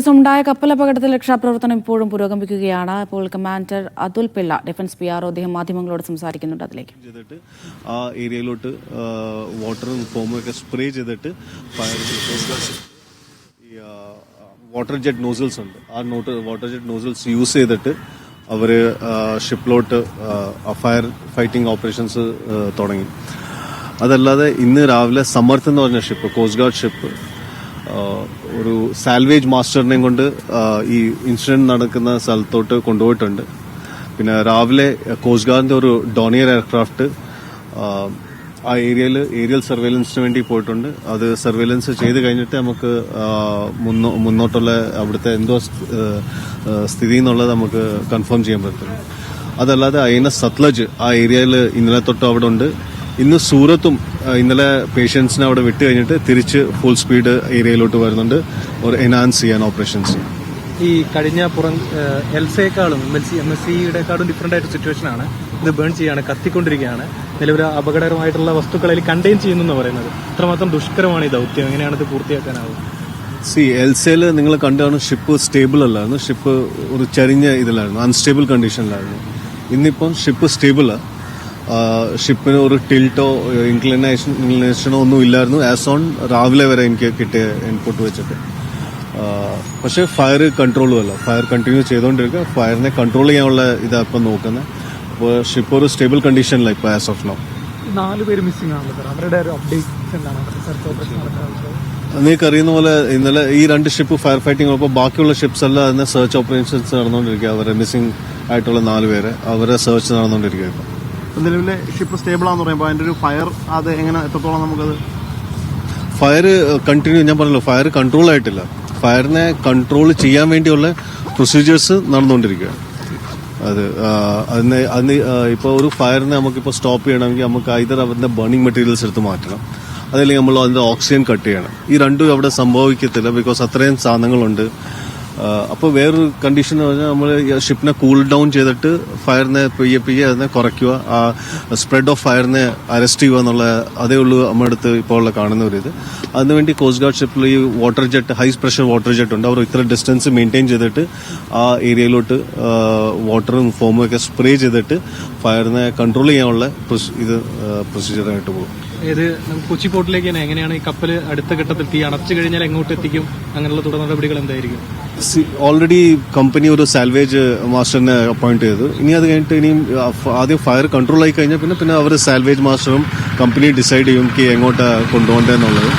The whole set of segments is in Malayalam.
ദിവസം ഉണ്ടായ കപ്പലപകടത്തിൽ രക്ഷാപ്രവർത്തനം ഇപ്പോഴും പുരോഗമിക്കുകയാണ്. ഇപ്പോൾ commander Atul Pillai, defence PRO, അദ്ദേഹം മാധ്യമങ്ങളോട് സംസാരിക്കുന്നുണ്ട്. അതിലേക്ക് ആ ഏരിയയിലോട്ട് വാട്ടറും ഫോമും ഒക്കെ സ്പ്രേ ചെയ്തിട്ട് വാട്ടർ ജെറ്റ് നോസിൽസ് ഉണ്ട്. ആ വാട്ടർ ജെറ്റ് നോസിൽസ് യൂസ് ചെയ്തിട്ട് അവര് ഷിപ്പിലോട്ട് ഫയർ ഫൈറ്റിംഗ് ഓപ്പറേഷൻസ് തുടങ്ങി. അതല്ലാതെ ഇന്ന് രാവിലെ സമർത്ത് എന്ന് പറഞ്ഞ ഷിപ്പ്, കോസ്റ്റ് ഗാർഡ് ഷിപ്പ്, ഒരു സാൽവേജ് മാസ്റ്ററിനെയും കൊണ്ട് ഈ ഇൻസിഡന്റ് നടക്കുന്ന സ്ഥലത്തോട്ട് കൊണ്ടുപോയിട്ടുണ്ട്. പിന്നെ രാവിലെ കോസ്റ്റ് ഗാർഡിന്റെ ഒരു ഡോണിയർ എയർക്രാഫ്റ്റ് ആ ഏരിയൽ സർവേലൻസിന് വേണ്ടി പോയിട്ടുണ്ട്. അത് സർവേലൻസ് ചെയ്ത് കഴിഞ്ഞിട്ട് നമുക്ക് മുന്നോട്ടുള്ള അവിടുത്തെ എന്തോ സ്ഥിതി എന്നുള്ളത് നമുക്ക് കൺഫേം ചെയ്യാൻ പറ്റും. അതല്ലാതെ അതിനെ സത്ലജ് ആ ഏരിയയിൽ ഇന്നലെ തൊട്ട് അവിടെ ഉണ്ട്. ഇന്ന് സൂറത്തും ഇന്നലെ പേഷ്യൻസിനെ അവിടെ വിട്ട് കഴിഞ്ഞിട്ട് തിരിച്ച് ഫുൾ സ്പീഡ് ഏരിയയിലോട്ട് വരുന്നുണ്ട് ഒരു എൻഹാൻസ് ചെയ്യാൻ ഓപ്പറേഷൻസ്. ഈ കഴിഞ്ഞ എൽസയെക്കാളും MSCയുടെക്കാളും ഡിഫറെന്റ് ആയിട്ട് സിറ്റുവേഷൻ ആണ്. ഇത് ബേൺ ചെയ്യാണ്, കത്തിക്കൊണ്ടിരിക്കുകയാണ്. നിലവിൽ അപകടകരമായിട്ടുള്ള വസ്തുക്കളിൽ കണ്ടെയ്ൻ ചെയ്യുന്നു പറയുന്നത്. ഇത്രമാത്രം ദുഷ്കരമാണ് ഈ ദൌത്യം. എങ്ങനെയാണ് ഇത് പൂർത്തിയാക്കാനാവുക? എൽസയിൽ നിങ്ങൾ കണ്ടാണ് ഷിപ്പ് സ്റ്റേബിൾ അല്ലായിരുന്നു. ഷിപ്പ് ഒരു ചരിഞ്ഞ ഇതിലായിരുന്നു, അൺസ്റ്റേബിൾ കണ്ടീഷനിലായിരുന്നു. ഇന്നിപ്പം ഷിപ്പ് സ്റ്റേബിളാണ്. ഷിപ്പിന് ഒരു ടിൽറ്റോ ഇൻക്ലിനേഷനോ ഒന്നും ഇല്ലായിരുന്നു ആസ് ഓൺ രാവിലെ വരെ എനിക്ക് കിട്ടിയ ഇൻപുട്ട് വെച്ചിട്ട്. പക്ഷെ ഫയർ കൺട്രോളും അല്ല, ഫയർ കണ്ടിന്യൂ ചെയ്തുകൊണ്ടിരിക്കുക. ഫയറിനെ കൺട്രോൾ ചെയ്യാനുള്ള ഇതാണ് ഇപ്പം നോക്കുന്നത്. അപ്പോൾ ഷിപ്പ് ഒരു സ്റ്റേബിൾ കണ്ടീഷനിലാണ് ഇപ്പോൾ ആസ് ഓഫ് നോ. 4 പേര് മിസ്സിംഗ് ആണല്ലോ സർ, അവരുടെ ഒരു അപ്ഡേറ്റ് എന്താണ്? നിങ്ങൾക്ക് അറിയുന്ന പോലെ ഇന്നലെ ഈ 2 ഷിപ്പ് ഫയർ ഫൈറ്റിംഗ് ഉള്ളപ്പോൾ ബാക്കിയുള്ള ഷിപ്സ് എല്ലാം അതിനെ സെർച്ച് ഓപ്പറേഷൻസ് നടന്നുകൊണ്ടിരിക്കുക. അവരെ മിസ്സിംഗ് ആയിട്ടുള്ള 4 പേരെ അവരെ സെർച്ച് നടന്നുകൊണ്ടിരിക്കുക. ഇപ്പം നിലവിലെ ഷിപ്പ് സ്റ്റേബിൾ ആണെന്ന് പറയുമ്പോൾ അതിന്റെ ഒരു ഫയർ അത് എങ്ങനെ എത്രത്തോളം നമുക്കത് ഫയർ കണ്ടിന്യൂ, ഞാൻ പറഞ്ഞല്ലോ ഫയർ കൺട്രോൾ ആയിട്ടില്ല. ഫയറിനെ കൺട്രോൾ ചെയ്യാൻ വേണ്ടിയുള്ള പ്രൊസീജിയേഴ്സ് നടന്നുകൊണ്ടിരിക്കുകയാണ്. അതിന് ഇപ്പോൾ ഒരു ഫയറിനെ നമുക്കിപ്പോൾ സ്റ്റോപ്പ് ചെയ്യണമെങ്കിൽ നമുക്ക് ഐദർ അവരുടെ ബേണിംഗ് മെറ്റീരിയൽസ് എടുത്ത് മാറ്റണം, അതല്ലെങ്കിൽ നമ്മൾ അതിന്റെ ഓക്സിജൻ കട്ട് ചെയ്യണം. ഈ രണ്ടും അവിടെ സംഭവിക്കത്തില്ല, ബിക്കോസ് അത്രയും സാധനങ്ങളുണ്ട്. അപ്പോൾ വേറൊരു കണ്ടീഷൻ എന്ന് പറഞ്ഞാൽ നമ്മൾ ഷിപ്പിനെ കൂൾ ഡൗൺ ചെയ്തിട്ട് ഫയറിനെ പെയ്യെ അതിനെ കുറയ്ക്കുക, ആ സ്പ്രെഡ് ഓഫ് ഫയറിനെ അറസ്റ്റ് ചെയ്യുക എന്നുള്ള അതേ ഉള്ളൂ നമ്മുടെ അടുത്ത് ഇപ്പോൾ ഉള്ള കാണുന്ന ഒരു ഇത്. അതിനുവേണ്ടി കോസ്റ്റ് ഗാർഡ് ഷിപ്പിൽ ഈ water jet, high pressure water jet ഉണ്ട്. അവർ ഇത്ര ഡിസ്റ്റൻസ് മെയിൻറ്റെയിൻ ചെയ്തിട്ട് ആ ഏരിയയിലോട്ട് വാട്ടറും ഫോമും ഒക്കെ സ്പ്രേ ചെയ്തിട്ട് ഫയറിനെ കൺട്രോൾ ചെയ്യാനുള്ള ഇത് പ്രൊസീജിയറായിട്ട് പോകും. ഏത് കൊച്ചി പോർട്ടിലേക്ക് തന്നെ എങ്ങനെയാണ് ഈ കപ്പൽ അടുത്ത ഘട്ടത്തിൽ തീ അടച്ചു കഴിഞ്ഞാൽ എങ്ങോട്ട് എത്തിക്കും? അങ്ങനെയുള്ള തുടർ നടപടികൾ എന്തായിരിക്കും? ഓൾറെഡി കമ്പനി ഒരു സാൽവേജ് മാസ്റ്ററിനെ അപ്പോയിന്റ് ചെയ്തു. ഇനി അത് കഴിഞ്ഞിട്ട് ഇനിയും ആദ്യം ഫയർ കൺട്രോൾ ആയി കഴിഞ്ഞാൽ പിന്നെ അവർ സാൽവേജ് മാസ്റ്ററും കമ്പനി ഡിസൈഡ് ചെയ്യും എങ്ങോട്ടാ കൊണ്ടുപോകേണ്ടതെന്നുള്ളത്.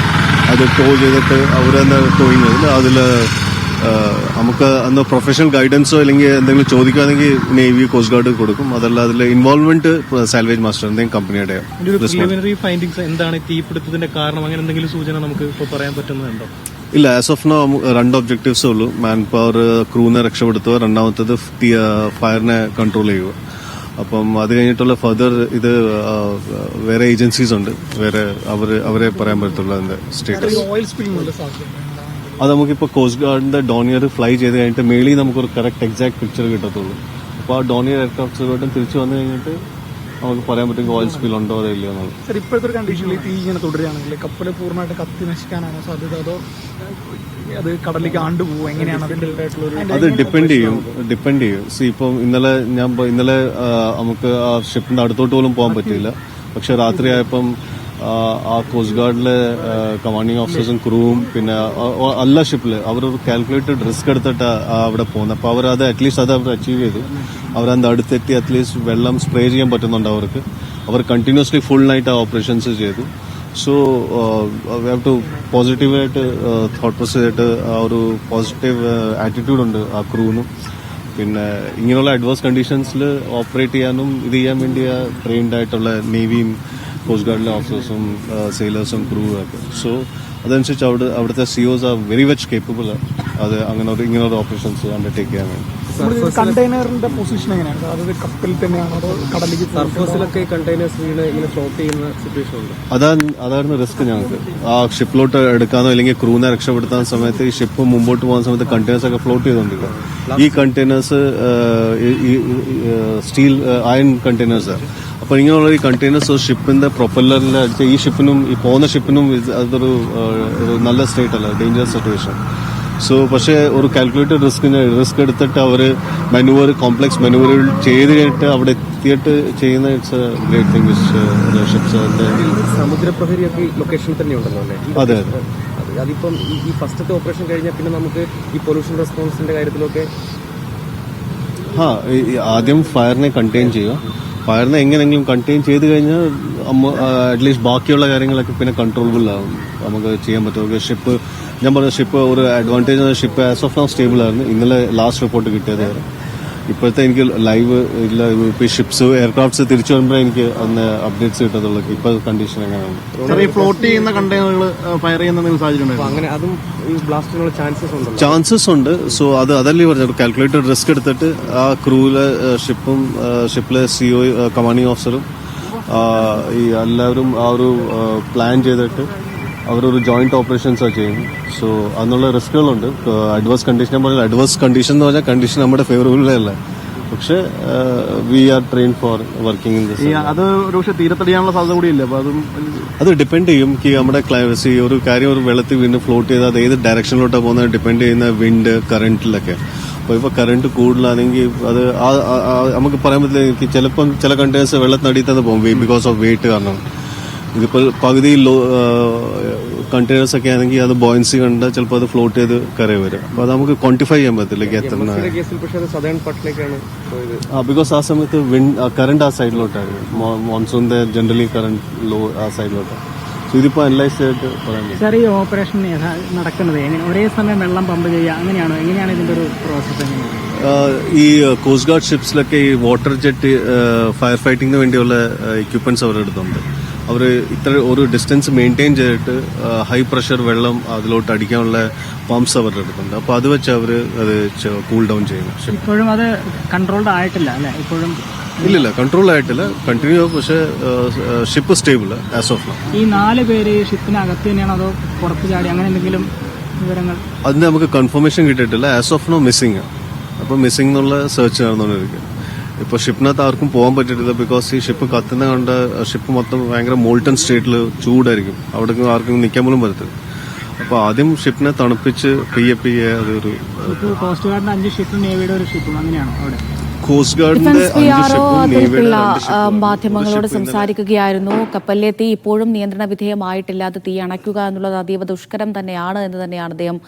അത് ടോ ചെയ്തിട്ട് അവർ തന്നെ ടോയിങ് ചെയ്തില്ല. അതിൽ നമുക്ക് അന്ന് പ്രൊഫഷണൽ ഗൈഡൻസോ അല്ലെങ്കിൽ എന്തെങ്കിലും ചോദിക്കുകയാണെങ്കിൽ നേവി, കോസ്റ്റ് ഗാർഡ് കൊടുക്കും. അതല്ല അതിൽ ഇൻവോൾവ്മെന്റ് സാൽവേജ് മാസ്റ്ററിന്റെയും കമ്പനിയുടെ. ഫൈൻഡിങ്സ് എന്താണ് തീപിടുത്തത്തിന്റെ കാരണം? അങ്ങനെ എന്തെങ്കിലും സൂചന നമുക്ക് ഇപ്പോൾ പറയാൻ പറ്റുന്നുണ്ടോ? ഇല്ല, ആസ് ഓഫ് നോ 2 ഒബ്ജക്റ്റീവ്സേ ഉള്ളൂ. മാൻ പവർ, ക്രൂവിനെ രക്ഷപ്പെടുത്തുക, രണ്ടാമത്തത് ഫയറിനെ കൺട്രോൾ ചെയ്യുക. അപ്പം അത് കഴിഞ്ഞിട്ടുള്ള ഫർദർ ഇത് വേറെ ഏജൻസീസ് ഉണ്ട്, വേറെ അവരെ പറയാൻ പറ്റത്തുള്ളൂ അതിന്റെ സ്റ്റേറ്റസ്. അത് നമുക്കിപ്പോൾ കോസ്റ്റ് ഗാർഡിന്റെ ഡോണിയർ ഫ്ലൈ ചെയ്ത് കഴിഞ്ഞിട്ട് മേളിൽ നമുക്കൊരു കറക്റ്റ് എക്സാക്ട് പിക്ചർ കിട്ടത്തുള്ളൂ. അപ്പോൾ ആ ഡോണിയർ എയർക്രാഫ്റ്റ് തിരിച്ചു വന്നു കഴിഞ്ഞിട്ട് നമുക്ക് പറയാൻ പറ്റും ഓയിൽ സ്പിൽ ഉണ്ടോ അതോ ഇല്ലയോ എന്നുള്ളത്. സർ, ഇപ്പോഴത്തെ ഒരു കണ്ടീഷനിൽ തീ ഇങ്ങനെ തുടരുകയാണെങ്കിൽ കപ്പൽ പൂർണ്ണമായിട്ട് കത്തി നശിക്കാനാണോ സാധ്യത, അതോ അത് കടലിലേക്ക് ആണ്ടുപോകും? എങ്ങനെയാണ് അതിന്റെ? അത് ഡിപ്പെൻഡ് ചെയ്യും. ഇപ്പം ഇന്നലെ നമുക്ക് ആ ഷിപ്പിന്റെ അടുത്തോട്ട് പോലും പോകാൻ പറ്റിയില്ല. പക്ഷെ രാത്രിയായപ്പം ആ കോസ്റ്റ് ഗാർഡിലെ കമാൻഡിങ് ഓഫീസേഴ്സും ക്രൂവും പിന്നെ എല്ലാ ഷിപ്പില് അവരൊരു കാൽക്കുലേറ്റഡ് റിസ്ക് എടുത്തിട്ട് അവിടെ പോകുന്നത്. അപ്പോൾ അവർ അച്ചീവ് ചെയ്തു. അവരതിന്റെ അടുത്തെത്തി അറ്റ്ലീസ്റ്റ് വെള്ളം സ്പ്രേ ചെയ്യാൻ പറ്റുന്നുണ്ട് അവർക്ക്. അവർ കണ്ടിന്യൂസ്ലി ഫുൾ നൈറ്റ് ആ ഓപ്പറേഷൻസ് ചെയ്തു. സോ വി ഹാവ് ടു പോസിറ്റീവായിട്ട് തോട്ട് പ്രോസസ് ആയിട്ട് ആ ഒരു പോസിറ്റീവ് ആറ്റിറ്റ്യൂഡ് ഉണ്ട് ആ ക്രൂവിനും. പിന്നെ ഇങ്ങനെയുള്ള അഡ്വേഴ്സ് കണ്ടീഷൻസിൽ ഓപ്പറേറ്റ് ചെയ്യാനും ഇത് ചെയ്യാൻ വേണ്ടിയ ട്രെയിൻഡ് ആയിട്ടുള്ള നേവിയും കോസ്റ്റ് ഗാർഡിലെ ഓഫീസേഴ്സും സെയിലേഴ്സും ക്രൂവും ഒക്കെ. സോ അതനുസരിച്ച് അവിടുത്തെ COs are very much capable അത് ഇങ്ങനൊരു ഓപ്പറേഷൻസ് അണ്ടർടേക്ക് ചെയ്യാൻ വേണ്ടി. കണ്ടെയ്നറിന്റെ പൊസിഷൻ എങ്ങനെയാണ്? അതായത് കപ്പലിൽ തന്നെയാണോ അതോ കടലിലേക്ക് സർഫസിലൊക്കെ കണ്ടെയ്നേഴ്സ് ഇങ്ങനെ ഫ്ലോട്ട് ചെയ്യുന്ന സിറ്റുവേഷൻ ഉണ്ട്? അതായിരുന്നു റിസ്ക് ഞങ്ങൾക്ക്. ആ ഷിപ്പിലോട്ട് എടുക്കാനോ അല്ലെങ്കിൽ ക്രൂവിനെ രക്ഷപ്പെടുത്താൻ സമയത്ത് ഈ ഷിപ്പ് മുമ്പോട്ട് പോകുന്ന സമയത്ത് കണ്ടെയ്നേഴ്സ് ഒക്കെ ഫ്ലോട്ട് ചെയ്തുകൊണ്ടിരിക്കുക. ഈ കണ്ടെയ്നേഴ്സ് സ്റ്റീൽ അയൺ കണ്ടെയ്നേഴ്സാണ്. അപ്പോൾ ഇങ്ങനെയുള്ള ഈ കണ്ടെയ്നേഴ്സ് ഷിപ്പിന്റെ പ്രൊപ്പല്ലറിൽ ഈ ഷിപ്പിനും ഈ പോകുന്ന ഷിപ്പിനും അതൊരു നല്ല സ്റ്റേറ്റ് അല്ല, ഡേഞ്ചറസ് സിറ്റുവേഷൻ. സോ പക്ഷേ ഒരു കാൽക്കുലേറ്റഡ് റിസ്ക് എടുത്തിട്ട് അവർ കോംപ്ലക്സ് മാനുവറുകൾ ചെയ്ത് കഴിഞ്ഞിട്ട് അവിടെ എത്തിയിട്ട് ചെയ്യുന്ന it's a great thing which ships. സമുദ്രപ്രഹരിയൊക്കെ ലൊക്കേഷനിൽ തന്നെ ഉണ്ടല്ലോ അല്ലേ? അതെ അതിപ്പം ഈ ഫസ്റ്റത്തെ ഓപ്പറേഷൻ കഴിഞ്ഞാൽ പിന്നെ നമുക്ക് ഈ പൊല്യൂഷൻ റെസ്പോൺസിന്റെ കാര്യത്തിലൊക്കെ ആദ്യം ഫയറിനെ കണ്ടെയ്ൻ ചെയ്യുക. ഫയറിനെ എങ്ങനെയെങ്കിലും കണ്ടെയ്ൻ ചെയ്ത് കഴിഞ്ഞാൽ അറ്റ്ലീസ്റ്റ് ബാക്കിയുള്ള കാര്യങ്ങളൊക്കെ പിന്നെ കൺട്രോളബിൾ ആവും, നമുക്ക് ചെയ്യാൻ പറ്റും. ഷിപ്പ് ഞാൻ പറഞ്ഞ ഷിപ്പ് ഒരു advantage ship as of now stable ആയിരുന്നു. ഇന്നലെ ലാസ്റ്റ് റിപ്പോർട്ട് കിട്ടിയത് ഇപ്പോഴത്തെ എനിക്ക് ലൈവ് ഇല്ല. ഇപ്പോൾ ഷിപ്സ് എയർക്രാഫ്റ്റ്സ് തിരിച്ചു വരുമ്പോഴേ എനിക്ക് അന്ന് അപ്ഡേറ്റ്സ് കിട്ടത്തുള്ളൂ. ഇപ്പോൾ കണ്ടീഷൻ എങ്ങനെയാണ്. ചെറിയ ഫ്ലോട്ട് ചെയ്യുന്ന കണ്ടെയ്നറുകൾ ഫയർ ചെയ്യുന്ന സാഹചര്യം അങ്ങനെ അതും ഈ ബ്ലാസ്റ്റിനുള്ള ചാൻസസ് ഉണ്ട്. സോ അതല്ലേ പറഞ്ഞത്, കാൽക്കുലേറ്റഡ് റിസ്ക് എടുത്തിട്ട് ആ ക്രൂവിലെ ഷിപ്പിലെ CEO കമാൻഡിംഗ് ഓഫീസറും ഈ എല്ലാവരും ആ ഒരു പ്ലാൻ ചെയ്തിട്ട് അവരൊരു ജോയിന്റ് ഓപ്പറേഷൻസാണ് ചെയ്യുന്നത്. സോ അതിനുള്ള റിസ്കുകളുണ്ട്. അഡ്വേഴ്സ് കണ്ടീഷൻ പറഞ്ഞാൽ അഡ്വേഴ്സ് കണ്ടീഷൻ എന്ന് പറഞ്ഞാൽ കണ്ടീഷൻ നമ്മുടെ ഫേവറബിളേ അല്ല. പക്ഷേ we are train for working in this. അത് ഒരു പക്ഷേ തീരത്തടിയാനുള്ള സാധ്യത കൂടിയില്ല. അപ്പൊ അത് ഡിപ്പെൻഡ് ചെയ്യും. നമ്മുടെ ഒരു കാര്യം ഒരു വെള്ളത്തിൽ വീണ്ടും ഫ്ലോട്ട് ചെയ്താൽ അത് ഏത് ഡയറക്ഷനിലോട്ടാണ് പോകുന്നത് ഡിപ്പെൻഡ് ചെയ്യുന്ന വിൻഡ് കറന്റിലൊക്കെ. അപ്പോൾ ഇപ്പോൾ കറണ്ട് കൂടുതലാണെങ്കിൽ അത് നമുക്ക് പറയാൻ പറ്റില്ല. എനിക്ക് ചിലപ്പം ചില കണ്ടെയ്നേഴ്സ് വെള്ളത്തിനടിയിൽ തന്നെ പോകും ബിക്കോസ് ഓഫ് വെയിറ്റ് കാരണം. ഇതിപ്പോൾ പകുതി കണ്ടെയ്നേഴ്സ് ഒക്കെ ആണെങ്കിൽ അത് ബോയിൻസി കണ്ട് ചിലപ്പോൾ അത് ഫ്ലോട്ട് ചെയ്ത് കരയിൽ വരും. അപ്പോൾ അത് നമുക്ക് ക്വാണ്ടിഫൈ ചെയ്യാൻ പറ്റില്ല എത്ര. ബിക്കോസ് ആ സമയത്ത് കറണ്ട് ആ സൈഡിലോട്ടായിരുന്നു. മോൺസൂണിന്റെ ജനറലി കറണ്ട് ലോ ആ സൈഡിലോട്ടാണ്. സോ ഇതിപ്പോൾ അനലൈസ് ചെയ്തിട്ട് പറയാൻ പറ്റും. സാർ, ഈ ഓപ്പറേഷൻ നടക്കുന്നത് ഒരേ സമയം വെള്ളം പമ്പ് ചെയ്യുക അങ്ങനെയാണോ? എങ്ങനെയാണ് ഇതിന്റെ ഒരു പ്രോസസ്? ഈ കോസ്റ്റ് ഗാർഡ് ഷിപ്സിലൊക്കെ ഈ വാട്ടർ ജെറ്റ് ഫയർ ഫൈറ്റിങ്ങിന് വേണ്ടിയുള്ള എക്യുപ്മെന്റ്സ് അവരുടെ അടുത്തുണ്ട്. അവർ ഇത്ര ഒരു ഡിസ്റ്റൻസ് മെയിൻറ്റെയിൻ ചെയ്തിട്ട് ഹൈ പ്രഷർ വെള്ളം അതിലോട്ട് അടിക്കാനുള്ള പമ്പ്സ് അവരുടെ അടുത്തുണ്ട്. അപ്പോൾ അത് വെച്ച് അവർ അത് കൂൾ ഡൗൺ ചെയ്യുന്നു. ഇപ്പോഴും അത് കൺട്രോൾഡ് ആയിട്ടില്ല അല്ലെ? ഇപ്പോഴും ഇല്ലില്ല, കൺട്രോൾ ആയിട്ടില്ല. കണ്ടിന്യൂ. പക്ഷേ ship stable as of now. ഈ 4 പേര് ഷിപ്പിനകത്ത് തന്നെയാണോ അതോ പുറത്ത് ചാടി അങ്ങനെ എന്തെങ്കിലും വിവരങ്ങൾ? അതിന് നമുക്ക് കൺഫർമേഷൻ കിട്ടിയിട്ടില്ല. As of no missing. അപ്പോൾ മിസ്സിംഗ് എന്നുള്ള സെർച്ച് നടന്നുകൊണ്ടിരിക്കുക. ഇപ്പോൾ ഷിപ്പിനകത്ത് ആർക്കും പോകാൻ പറ്റിയിട്ടില്ല. ബിക്കോസ് ഈ ഷിപ്പ് കത്തുന്ന കണ്ട് ഷിപ്പ് മൊത്തം ഭയങ്കര മോൾട്ടൺ സ്റ്റേറ്റിൽ ചൂടായിരിക്കും. അവിടെ ആർക്കും നിൽക്കാൻ പോലും പറ്റത്തില്ല. അപ്പോൾ ആദ്യം ഷിപ്പിനെ തണുപ്പിച്ച് പെയ്യെ അതൊരു കോസ്റ്റ് ഗാർഡിന്റെ 5 ഷിപ്പും നേവിയുടെ ഒരു ഷിപ്പും അങ്ങനെയാണോ അവിടെ? കോസ്റ്റ് ഗാർഡിന്റെ ഡിഫൻസ് PRO അതുൽപിള്ള മാധ്യമങ്ങളോട് സംസാരിക്കുകയായിരുന്നു. കപ്പലിലെ തീ ഇപ്പോഴും നിയന്ത്രണ വിധേയമായിട്ടില്ല. അത് തീ അണയ്ക്കുക എന്നുള്ളത് അതീവ ദുഷ്കരം തന്നെയാണ് എന്ന് തന്നെയാണ് അദ്ദേഹം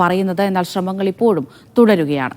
പറയുന്നത്. എന്നാൽ ശ്രമങ്ങൾ ഇപ്പോഴും തുടരുകയാണ്.